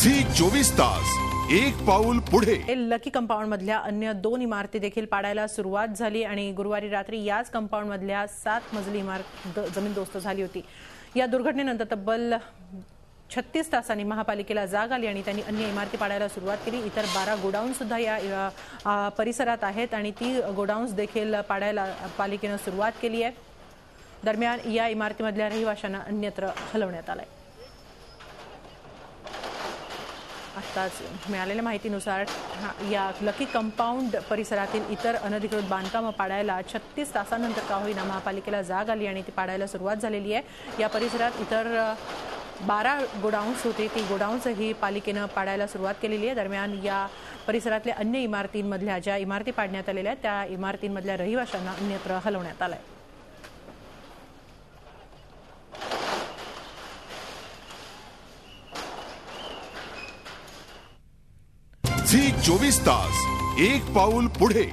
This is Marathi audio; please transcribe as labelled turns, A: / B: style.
A: झी 24 तास एक पाऊल पुढे।
B: लकी कंपाऊंड मधल्या अन्य 2 इमारती देखील पाडायला सुरुवात झाली आणि गुरुवारी रात्री याच कंपाऊंड मधल्या 7 मजली इमारत जमीनदोस्त झाली होती। या दुर्घटनेनंतर तब्बल 36 तासांनी महापालिकेला जाग आली आणि त्यांनी अन्य इमारती पाडायला सुरुवात केली। इतर 12 गोडाऊन सुद्धा या परिसरात आहेत आणि ती गोडाऊन्स देखील पाडायला पालिकेने सुरुवात केली आहे। दरम्यान या इमारतीमधल्या रहिवाशांना अन्यत्र हलवण्यात आलंय। आत्ताच मिळालेल्या माहितीनुसार या लकी कंपाऊंड परिसरातील इतर अनधिकृत बांधकामं पाडायला 36 तासांनंतर का होईना महापालिकेला जाग आली आणि ती पाडायला सुरुवात झालेली आहे। या परिसरात इतर 12 गोडाऊन्स होते, ती गोडाऊन्सही पालिकेनं पाडायला सुरुवात केलेली आहे। दरम्यान या परिसरातल्या अन्य इमारतींमधल्या ज्या इमारती पाडण्यात आलेल्या आहेत त्या इमारतींमधल्या रहिवाशांना अन्यत्र हलवण्यात आलंय।
A: झी 24 तास एक पाऊल पुढे।